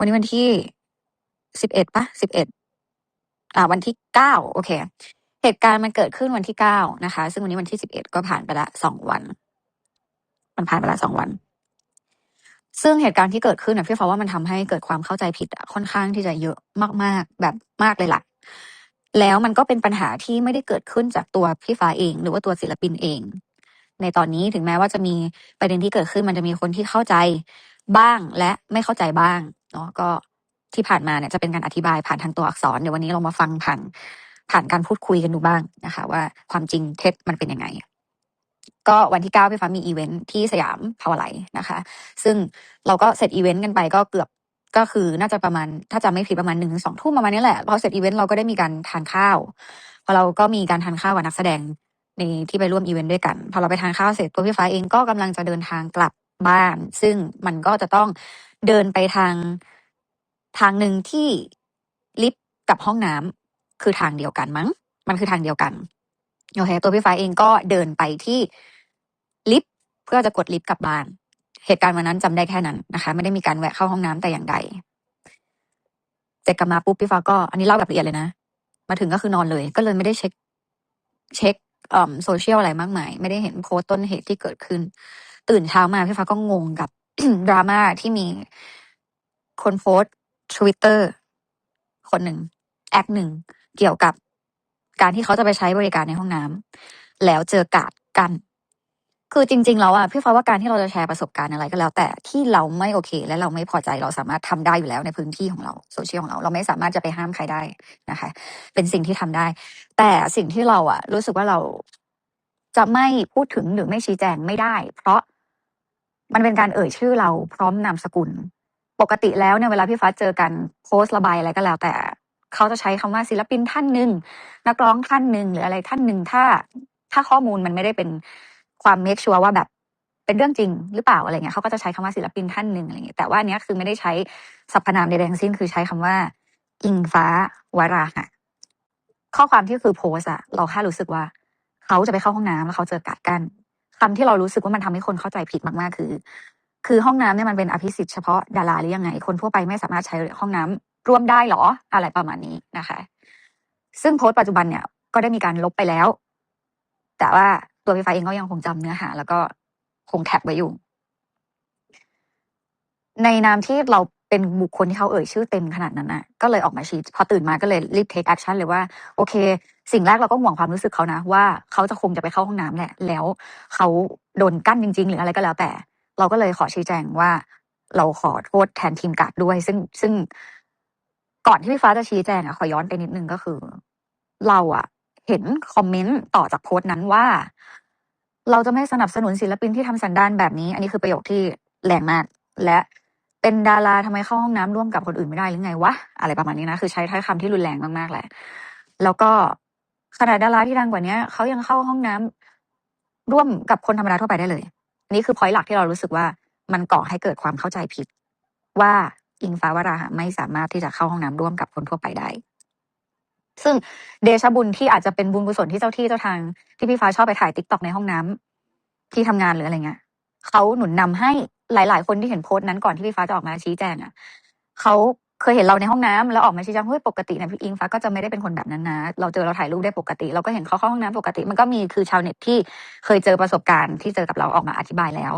วันนี้วันที่11ปะ11วันที่9โอเคเหตุการณ์มันเกิดขึ้นวันที่9นะคะซึ่งวันนี้วันที่11ก็ผ่านไปละ2วันมันผ่านไปละ2วันซึ่งเหตุการณ์ที่เกิดขึ้นพี่ฟ้าว่ามันทำให้เกิดความเข้าใจผิดค่อนข้างที่จะเยอะมากๆแบบมากเลยล่ะแล้วมันก็เป็นปัญหาที่ไม่ได้เกิดขึ้นจากตัวพี่ฟ้าเองหรือว่าตัวศิลปินเองในตอนนี้ถึงแม้ว่าจะมีประเด็นที่เกิดขึ้นมันจะมีคนที่เข้าใจบ้างและไม่เข้าใจบ้างเนาะก็ที่ผ่านมาเนี่ยจะเป็นการอธิบายผ่านทางตัวอักษรเดี๋ยววันนี้เรามาฟังผ่านการพูดคุยกันดูบ้างนะคะว่าความจริงเท็จมันเป็นยังไงก็วันที่9พี่ฟ้ามีอีเวนท์ที่สยามพาวาไลน์นะคะซึ่งเราก็เสร็จอีเวนต์กันไปก็เกือบก็คือน่าจะประมาณถ้าจำไม่ผิดประมาณ1-2 ทุ่มประมาณนี้แหละพอเสร็จอีเวนต์เราก็ได้มีการทานข้าวพอเราก็มีการทานข้าวกับนักแสดงในที่ไปร่วมอีเวนต์ด้วยกันพอเราไปทานข้าวเสร็จตัวพี่ฟ้าเองก็กำลังจะเดินทางกลับบ้านซึ่งมันก็จะต้องเดินไปทางหนึ่งที่ลิฟต์กับห้องน้ำคือทางเดียวกันมั้งมันคือทางเดียวกันโอเคตัวพี่ฟ้าเองก็เดินไปที่ลิฟต์เพื่อจะกดลิฟต์กลับบ้านเหตุการณ์วันนั้นจำได้แค่นั้นนะคะไม่ได้มีการแวะเข้าห้องน้ำแต่อย่างใดเสร็จกลับมาปุ๊บพี่ฟ้าก็อันนี้เล่าแบบละเอียดเลยนะมาถึงก็คือนอนเลยก็เลยไม่ได้เช็คโซเชียลอะไรมากมายไม่ได้เห็นโพสต์ต้นเหตุที่เกิดขึ้นตื่นเช้ามาพี่ฟ้าก็งงกับ ดราม่าที่มีคนโพสต์ Twitter คนหนึ่งแอคหนึ่งเกี่ยวกับการที่เขาจะไปใช้บริการในห้องน้ำแล้วเจอการ์ดกั้นคือจริงๆแล้วพี่ฟ้าว่าการที่เราจะแชร์ประสบการณ์อะไรก็แล้วแต่ที่เราไม่โอเคและเราไม่พอใจเราสามารถทำได้อยู่แล้วในพื้นที่ของเราโซเชียลของเราไม่สามารถจะไปห้ามใครได้นะคะเป็นสิ่งที่ทำได้แต่สิ่งที่เรารู้สึกว่าเราจะไม่พูดถึงหรือไม่ชี้แจงไม่ได้เพราะมันเป็นการเอ่ยชื่อเราพร้อมนามสกุลปกติแล้วเนี่ยเวลาพี่ฟ้าเจอกันโพสต์ระบายอะไรก็แล้วแต่เขาจะใช้คำว่าศิลปินท่านหนึ่งนักร้องท่านหนึ่งหรืออะไรท่านหนึ่งถ้าข้อมูลมันไม่ได้เป็นความเมคชัวร์ว่าแบบเป็นเรื่องจริงหรือเปล่าอะไรเงี้ยเขาก็จะใช้คำว่าศิลปินท่านหนึ่งอะไรเงี้ยแต่ว่าอันเนี้ยคือไม่ได้ใช้สรรพนามใดๆทั้งสิ้นคือใช้คำว่าอิงฟ้าวราหะข้อความที่คือโพสต์เราแค่รู้สึกว่าเขาจะไปเข้าห้องน้ำแล้วเขาเจอการ์ดกั้นคำที่เรารู้สึกว่ามันทำให้คนเข้าใจผิดมากๆคือห้องน้ำเนี่ยมันเป็นอภิสิทธิ์เฉพาะดาราหรือยังไงคนทั่วไปไม่สามารถใช้ห้องน้ำร่วมได้หรออะไรประมาณนี้นะคะซึ่งโพสต์ปัจจุบันเนี่ยก็ได้มีการลบไปแล้วแต่ว่าตัวพี่ฟ้าเองก็ยังคงจำเนื้อหาแล้วก็คงแคปไว้อยู่ในนามที่เราเป็นบุคคลที่เขาเอ่ยชื่อเต็มขนาดนั้นก็เลยออกมาชี้พอตื่นมาก็เลยรีบ take action เลยว่าโอเคสิ่งแรกเราก็ห่วงความรู้สึกเขานะว่าเขาจะคงจะไปเข้าห้องน้ำแหละแล้วเขาโดนกั้นจริงๆหรืออะไรก็แล้วแต่เราก็เลยขอชี้แจงว่าเราขอโทษแทนทีมการ์ดด้วยซึ่งก่อนที่พี่ฟ้าจะชี้แจงขอย้อนไปนิดนึงก็คือเราเห็นคอมเมนต์ต่อจากโพสต์นั้นว่าเราจะไม่สนับสนุนศิลปินที่ทำสันดานแบบนี้อันนี้คือประโยคที่แรงมากและเป็นดาราทำไมเข้าห้องน้ำร่วมกับคนอื่นไม่ได้หรือไงวะอะไรประมาณนี้นะคือใช้ถ้อยคำที่รุนแรงมากๆแหละแล้วก็ขนาดดาราที่ดังกว่านี้เขายังเข้าห้องน้ำร่วมกับคนธรรมดาทั่วไปได้เลยอันนี้คือพอยต์หลักที่เรารู้สึกว่ามันก่อให้เกิดความเข้าใจผิดว่าอิงฟ้าวราหะไม่สามารถที่จะเข้าห้องน้ำร่วมกับคนทั่วไปได้ซึ่งเดชะบุญที่อาจจะเป็นบุญกุศลที่เจ้าที่เจ้าทางที่พี่ฟ้าชอบไปถ่ายติ๊กต็อกในห้องน้ำที่ทำงานหรืออะไรเงี้ยเขาหนุนนำให้หลายๆคนที่เห็นโพสต์นั้นก่อนที่พี่ฟ้าจะออกมาชี้แจงเขาเคยเห็นเราในห้องน้ำแล้วออกมาชี้แจงเฮ้ยปกตินะพี่อิงฟ้าก็จะไม่ได้เป็นคนแบบนั้นนะเราเจอเราถ่ายรูปได้ปกติเราก็เห็นเขาเข้าห้องน้ำปกติมันก็มีคือชาวเน็ตที่เคยเจอประสบการณ์ที่เจอกับเราออกมาอธิบายแล้ว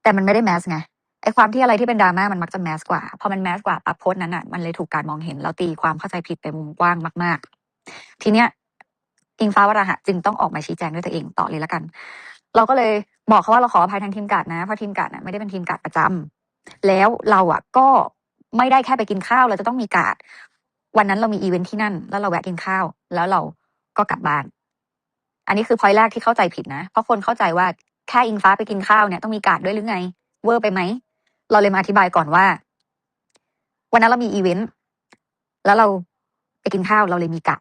แต่มันไม่ได้แมสไงไอ้ความที่อะไรที่เป็นดราม่ามันมักจะแมสกว่าพอมันแมสกว่าปั๊บโพสต์นั้นมันเลยถูกการมองเห็นแล้วตีความเข้าใจผิดไปมุมกว้างมากๆทีเนี้ยอิงฟ้าวราหะจึงต้องออกมาชี้แจงด้วยตัวเองต่อเลยละกันเราก็เลยบอกเขาว่าเราขออภัยทางทีมการ์ดนะเพราะทีมการ์ดไม่ได้เป็นทีมการ์ดประจำแล้วเราก็ไม่ได้แค่ไปกินข้าวเราจะต้องมีการ์ดวันนั้นเรามีอีเวนท์ที่นั่นแล้วเราแวะกินข้าวแล้วเราก็กลับบ้านอันนี้คือพอยต์แรกที่เข้าใจผิดนะเพราะคนเข้าใจว่าแค่อิงฟ้าไปกินข้าวเนี่ยต้องมีการ์ดด้วยหรือไงเวอร์ไปไหมเราเลยมาอธิบายก่อนว่าวันนั้นเรามีอีเวนต์แล้วเราไปกินข้าวเราเลยมีการ์ด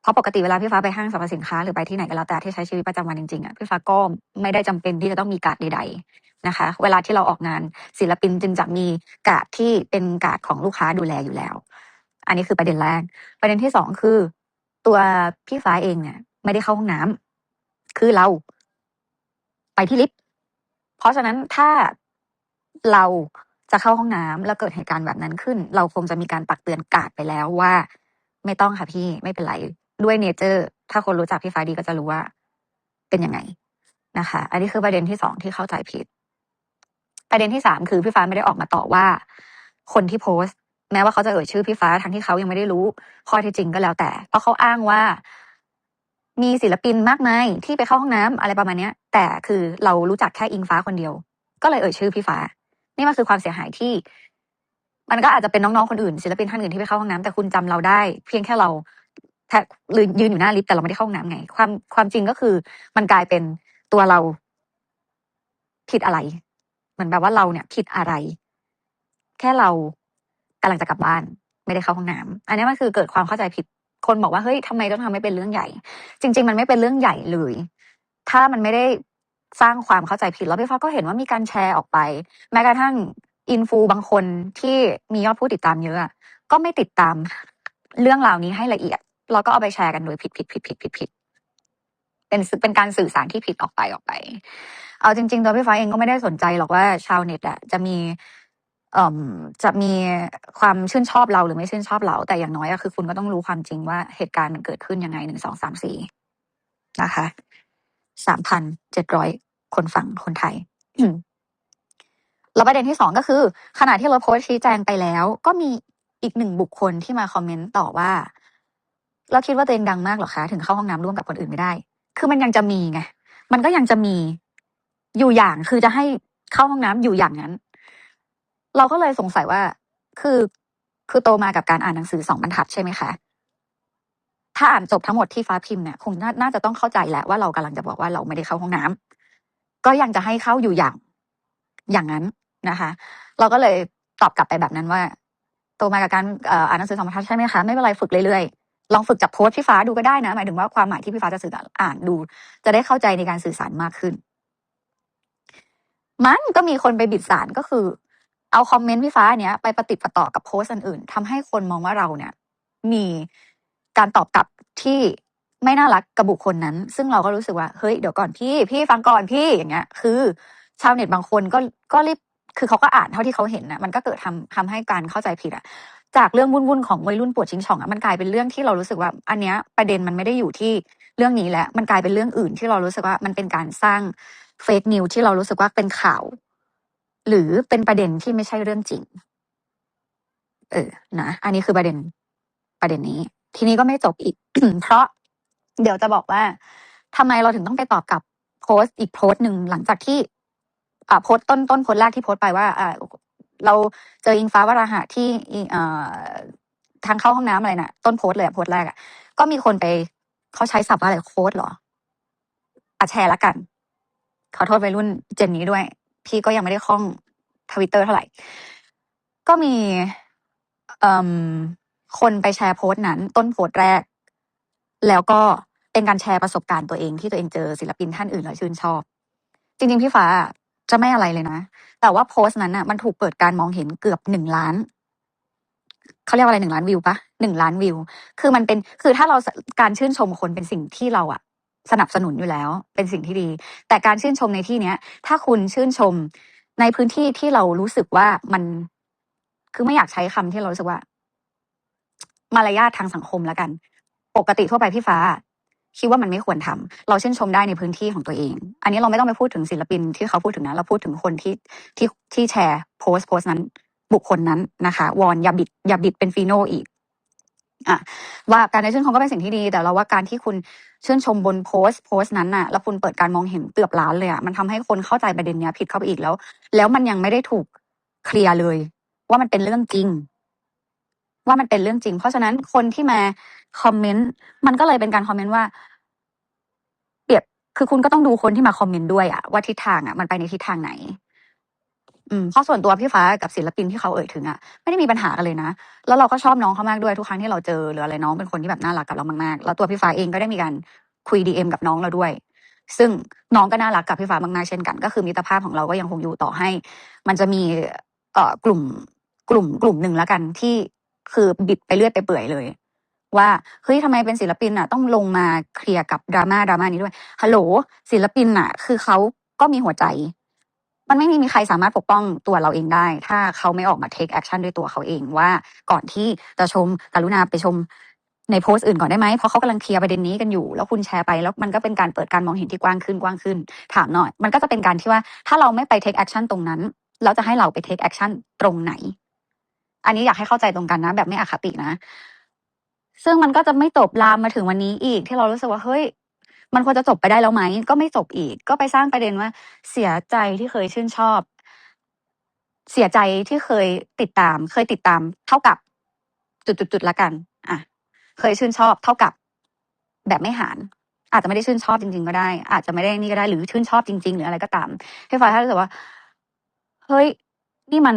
เพราะปกติเวลาพี่ฟ้าไปห้างสรรพสินค้าหรือไปที่ไหนก็แล้วแต่ที่ใช้ชีวิตประจำวันจริงๆพี่ฟ้าก็ไม่ได้จำเป็นที่จะต้องมีการ์ดใดๆนะคะเวลาที่เราออกงานศิลปินจึงจะมีการ์ดที่เป็นการ์ดของลูกค้าดูแลอยู่แล้วอันนี้คือประเด็นแรกประเด็นที่สองคือตัวพี่ฟ้าเองเนี่ยไม่ได้เข้าห้องน้ำคือเราไปที่ลิฟต์เพราะฉะนั้นถ้าเรา จะเข้าห้องน้ำแล้วเกิดเหตุการณ์แบบนั้นขึ้น เราคงจะมีการตักเตือนกาดไปแล้วว่า ไม่ต้องค่ะพี่ไม่เป็นไรด้วยเนเจอร์ถ้าคนรู้จักพี่ฟ้าดีก็จะรู้ว่าเป็นยังไงนะคะ อันนี้คือประเด็นที่สองที่เข้าใจผิด ประเด็นที่สามคือพี่ฟ้าไม่ได้ออกมาต่อว่า คนที่โพสต์ แม้ว่าเขาจะเอ่ยชื่อพี่ฟ้าทั้งที่เขายังไม่ได้รู้ข้อเท็จจริงก็แล้วแต่เพราะเขาอ้างว่า มีศิลปินมากมายที่ไปเข้าห้องน้ำอะไรประมาณเนี้ย แต่คือเรารู้จักแค่อิงฟ้าคนเดียว ก็เลยเอ่ยชื่อพี่ฟ้า นี่มันคือความเสียหายที่ มันก็อาจจะเป็นน้องๆคนอื่นศิลปินท่านอื่นที่ไปเข้าห้องน้ำแต่คุณจำเราได้ เพียงแค่เราแค่ยืนอยู่หน้าลิฟต์แต่เราไม่ได้เข้าห้องน้ำไง ความจริงก็คือ มันกลายเป็นตัวเราผิดอะไร เหมือนแบบว่าเราเนี่ยผิดอะไร แค่เรากำลังจะกลับบ้าน ไม่ได้เข้าห้องน้ำอันนี้มันคือเกิดความเข้าใจผิด คนบอกว่าเฮ้ยทำไมต้องทำให้เป็นเรื่องใหญ่ จริง ๆ มันไม่เป็นเรื่องใหญ่เลย ถ้ามันไม่ได้สร้างความเข้าใจผิดแล้วพี่ฟ้าก็เห็นว่ามีการแชร์ออกไป แม้กระทั่งอินฟูบางคนที่มียอดผู้ติดตามเยอะอะก็ไม่ติดตามเรื่องราวนี้ให้ละเอียดแล้วก็เอาไปแชร์กันโดยผิดเป็นการสื่อสารที่ผิดออกไป เอาจริง ๆ ตัวพี่ฟ้าเองก็ไม่ได้สนใจหรอกว่าชาวเน็ตอะจะมีความชื่นชอบเราหรือไม่ชื่นชอบเรา แต่อย่างน้อยอะคือคุณก็ต้องรู้ความจริงว่าเหตุการณ์มันเกิดขึ้นยังไง1 2 3 4นะคะ 3,700 คนฟังคนไทย แล้วประเด็นที่สองก็คือ ขณะที่เราโพสต์ชี้แจงไปแล้ว ก็มีอีกหนึ่งบุคคลที่มาคอมเมนต์ต่อว่า เราคิดว่าตัวเองดังมากหรอคะ ถึงเข้าห้องน้ำร่วมกับคนอื่นไม่ได้ คือมันยังจะมีไง มันก็ยังจะมีอยู่อย่างคือจะให้เข้าห้องน้ำอยู่อย่างนั้น เราก็เลยสงสัยว่า คือโตมากับการอ่านหนังสือ2 บรรทัดใช่ไหมคะ ถ้าอ่านจบทั้งหมดที่ฟ้าพิมพ์เนี่ย คงน่าจะต้องเข้าใจแหละว่าเรากำลังจะบอกว่าเราไม่ได้เข้าห้องน้ำก็ยังจะให้เข้าอยู่อย่างนั้นนะคะ เราก็เลยตอบกลับไปแบบนั้นว่า โตมากับการอ่านหนังสือ2 บรรทัดใช่ไหมคะ ไม่เป็นไรฝึกเรื่อยๆ ลองฝึกจากโพสต์พี่ฟ้าดูก็ได้นะ หมายถึงว่าความหมายที่พี่ฟ้าจะสื่ออ่านดู จะได้เข้าใจในการสื่อสารมากขึ้น มันก็มีคนไปบิดสารก็คือ เอาคอมเมนต์พี่ฟ้าเนี้ยไปประติดประต่อกับโพสต์อื่นๆทำให้คนมองว่าเราเนี่ย มีการตอบกลับที่ไม่น่ารักกับบุคคลนั้น ซึ่งเราก็รู้สึกว่าเฮ้ยเดี๋ยวก่อนพี่ฟังก่อนพี่อย่างเงี้ย คือชาวเน็ตบางคนก็รีบคือเขาก็อ่านเท่าที่เขาเห็นนะมันก็เกิดทำให้การเข้าใจผิดอะจากเรื่องวุ่นๆของวัยรุ่นปวดชิงช่องอะมันกลายเป็นเรื่องที่เรารู้สึกว่า อันเนี้ยประเด็นมันไม่ได้อยู่ที่เรื่องนี้แล้วมันกลายเป็นเรื่องอื่นที่เรารู้สึกว่ามันเป็นการสร้างเฟกนิวที่เรารู้สึกว่าเป็นข่าว หรือเป็นประเด็นที่ไม่ใช่เรื่องจริง นะอันนี้คือประเด็นนี้ ทีนี้ก็ไม่จบอีก เพราะเดี๋ยวจะบอกว่าทำไมเราถึงต้องไปตอบกับโพสต์อีกโพสต์หนึ่งหลังจากที่โพสต์ต้นโพสต์แรกที่โพสต์ไปว่าเราเจออิงฟ้าวราหะที่ทางเข้าห้องน้ำอะไรน่ะ ต้นโพสต์เลยโพสต์แรกก็มีคนไปเขาใช้ศัพท์ว่าอะไรโค้ดเหรอแชร์ละกัน ขอโทษวัยรุ่นเจนนี้ด้วย พี่ก็ยังไม่ได้คล่องทวิตเตอร์เท่าไหร่ ก็มีคนไปแชร์โพสต์นั้น ต้นโพสต์แรก แล้วก็เป็นการแชร์ประสบการณ์ตัวเองที่ตัวเองเจอศิลปินท่านอื่นแล้วชื่นชอบ จริงๆพี่ฟ้าจะไม่อะไรเลยนะ แต่ว่าโพสต์นั้นน่ะมันถูกเปิดการมองเห็นเกือบ1 ล้าน เขาเรียกว่าอะไร1 ล้านวิวปะ1 ล้านวิว คือมันเป็นคือถ้าเราการชื่นชมคนเป็นสิ่งที่เราสนับสนุนอยู่แล้ว เป็นสิ่งที่ดี แต่การชื่นชมในที่เนี้ย ถ้าคุณชื่นชมในพื้นที่ที่เรารู้สึกว่ามัน คือไม่อยากใช้คำที่เรารู้สึกว่า มารยาททางสังคมแล้วกัน ปกติทั่วไปพี่ฟ้าคิดว่ามันไม่ควรทำเราชื่นชมได้ในพื้นที่ของตัวเอง อันนี้เราไม่ต้องไปพูดถึงศิลปินที่เขาพูดถึงนะเราพูดถึงคนที่แชร์โพสต์นั้น บุคคลนั้นนะคะวอนอย่าบิดเป็นฟีโนอีกว่าการได้ชื่นชมก็เป็นสิ่งที่ดี แต่เราว่าการที่คุณชื่นชมบนโพสต์นั้นน่ะแล้วคุณเปิดการมองเห็นเกือบล้านเลยมันทำให้คนเข้าใจประเด็นเนี้ยผิดเข้าไปอีกแล้วมันยังไม่ได้ถูกเคลียร์เลย ว่ามันเป็นเรื่องจริง เพราะฉะนั้นคนที่มาคอมเมนต์มันก็เลยเป็นการคอมเมนต์ว่า เปรียบคือคุณก็ต้องดูคนที่มาคอมเมนต์ด้วยว่าทิศทางมันไปในทิศทางไหน เพราะส่วนตัวพี่ฟ้ากับศิลปินที่เขาเอ่ยถึงไม่ได้มีปัญหากันเลยนะ แล้วเราก็ชอบน้องเขามากด้วยทุกครั้งที่เราเจอหรืออะไรน้องเป็นคนที่แบบน่ารักกับเรามากๆ แล้วตัวพี่ฟ้าเองก็ได้มีการคุย DM กับน้องเราด้วย ซึ่งน้องก็น่ารักกับพี่ฟ้ามากๆเช่นกัน ก็คือมิตรภาพของเราก็ยังคงอยู่ต่อให้ มันจะมีกลุ่มหนึ่งแล้วกันที่คือบิดไปเรื่อยไปเปื่อยเลย ว่าเฮ้ยทำไมเป็นศิลปินต้องลงมาเคลียร์กับดราม่านี้ด้วยฮัลโหลศิลปินคือเขาก็มีหัวใจ มันไม่มีใครสามารถปกป้องตัวเราเองได้ ถ้าเขาไม่ออกมา take action ด้วยตัวเขาเองว่าก่อนที่จะชมกรุณาไปชมในโพสต์อื่นก่อนได้ไหมเพราะเขากำลังเคลียร์ประเด็นนี้กันอยู่แล้วคุณแชร์ไปแล้วมันก็เป็นการเปิดการมองเห็นที่กว้างขึ้นถามหน่อยมันก็จะเป็นการที่ว่าถ้าเราไม่ไป take action ตรงนั้นแล้วจะให้เราไป take action ตรงไหนอันนี้อยากให้เข้าใจตรงกันนะแบบไม่อคตินะซึ่งมันก็จะไม่จบลามมาถึงวันนี้อีกที่เรารู้สึกว่าเฮ้ยมันควรจะจบไปได้แล้วไหมก็ไม่จบอีกก็ไปสร้างประเด็นว่าเสียใจที่เคยชื่นชอบเสียใจที่เคยติดตามเท่ากับจุดๆละกันอ่ะเคยชื่นชอบเท่ากับแบบไม่หารอาจจะไม่ได้ชื่นชอบจริงๆก็ได้ อาจจะไม่ได้นี่ก็ได้หรือชื่นชอบจริงๆหรืออะไรก็ตามพี่ฟ้าถ้ารู้สึกว่าเฮ้ยนี่มั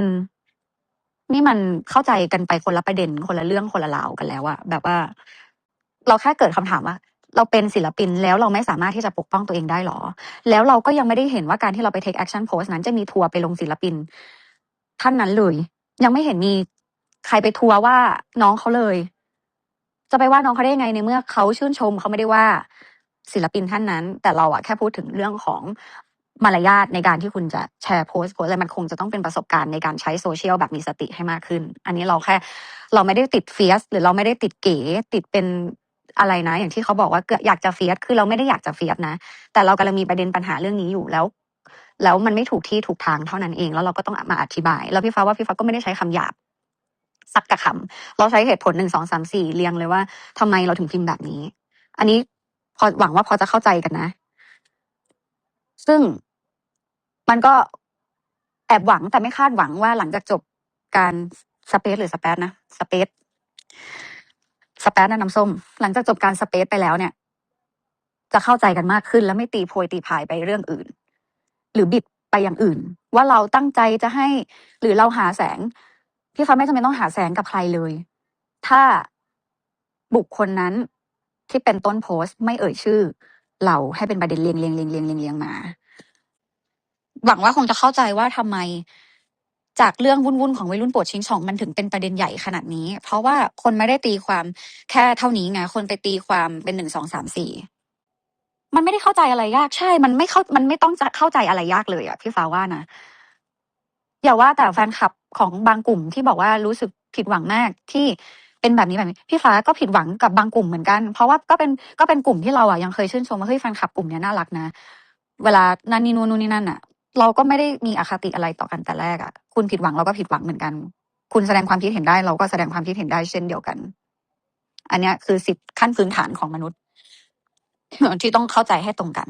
นเข้าใจกันไปคนละประเด็นคนละเรื่องคนละราวกันแล้วอะแบบว่า เราแค่เกิดคำถามว่าเราเป็นศิลปินแล้วเราไม่สามารถที่จะปกป้องตัวเองได้หรอแล้วเราก็ยังไม่ได้เห็นว่าการที่เราไป take action post นั้นจะมีทัวร์ไปลงศิลปินท่านนั้นเลยยังไม่เห็นมีใครไปทัวร์ว่าน้องเขาเลยจะไปว่าน้องเขาได้ยังไงในเมื่อเขาชื่นชมเขาไม่ได้ว่าศิลปินท่านนั้นแต่เราอะแค่พูดถึงเรื่องของมารยาทในการที่คุณจะแชร์โพสต์อะไรมันคงจะต้องเป็นประสบการณ์ในการใช้โซเชียลแบบมีสติให้มากขึ้นอันนี้เราแค่เราไม่ได้ติดเฟียสหรือเราไม่ได้ติดเก๋ติดเป็นอะไรนะอย่างที่เขาบอกว่าอยากจะเฟียสคือเราไม่ได้อยากจะเฟียสนะแต่เรากำลังมีประเด็นปัญหาเรื่องนี้อยู่แล้วมันไม่ถูกที่ถูกทางเท่านั้นเองแล้วเราก็ต้องมาอธิบายแล้วพี่ฟ้าว่าพี่ฟ้าก็ไม่ได้ใช้คำหยาบสักกะคำเราใช้เหตุผล1 2 3 4เรียงเลยว่าทำไมเราถึงพิมพ์แบบนี้อันนี้พอหวังว่าพอจะเข้าใจกันนะซึ่งมันก็แอบหวังแต่ไม่คาดหวังว่าหลังจากจบการสเปซหรือสเปซนะสเปซนะน้ำส้มหลังจากจบการสเปซไปแล้วเนี่ยจะเข้าใจกันมากขึ้นแล้วไม่ตีโพยตีพายไปเรื่องอื่นหรือบิดไปอย่างอื่นว่าเราตั้งใจจะให้หรือเราหาแสงพี่ฟ้าไม่จำเป็นต้องหาแสงกับใครเลยถ้าบุคคลนั้นที่เป็นต้นโพสต์ไม่เอ่ยชื่อเราให้เป็นประเด็นเรียงมาหวังว่าคงจะเข้าใจว่าทำไมจากเรื่องวุ่นๆของวัยรุ่นโปรดชิงช่องมันถึงเป็นประเด็นใหญ่ขนาดนี้เพราะว่าคนไม่ได้ตีความแค่เท่านี้ไงคนไปตีความเป็น1 2 3 4มันไม่ได้เข้าใจอะไรยากใช่มันไม่ต้องจะเข้าใจอะไรยากเลยอ่ะพี่ฟ้าว่านะอย่าว่าแต่แฟนคลับของบางกลุ่มที่บอกว่ารู้สึกผิดหวังมากที่เป็นแบบนี้พี่ฟ้าก็ผิดหวังกับบางกลุ่มเหมือนกันเพราะว่าก็เป็นกลุ่มที่เราอ่ะยังเคยชื่นชมว่าเฮ้ยแฟนคลับกลุ่มเนี้ยน่ารักนะเวลานั่นนี่นู่นนี่นั่นอ่ะเราก็ไม่ได้มีอคติอะไรต่อกันแต่แรกอ่ะคุณผิดหวังเราก็ผิดหวังเหมือนกันคุณแสดงความคิดเห็นได้เราก็แสดงความคิดเห็นได้เช่นเดียวกันอันเนี้ยคือสิทธิขั้นพื้นฐานของมนุษย์ที่ต้องเข้าใจให้ตรงกัน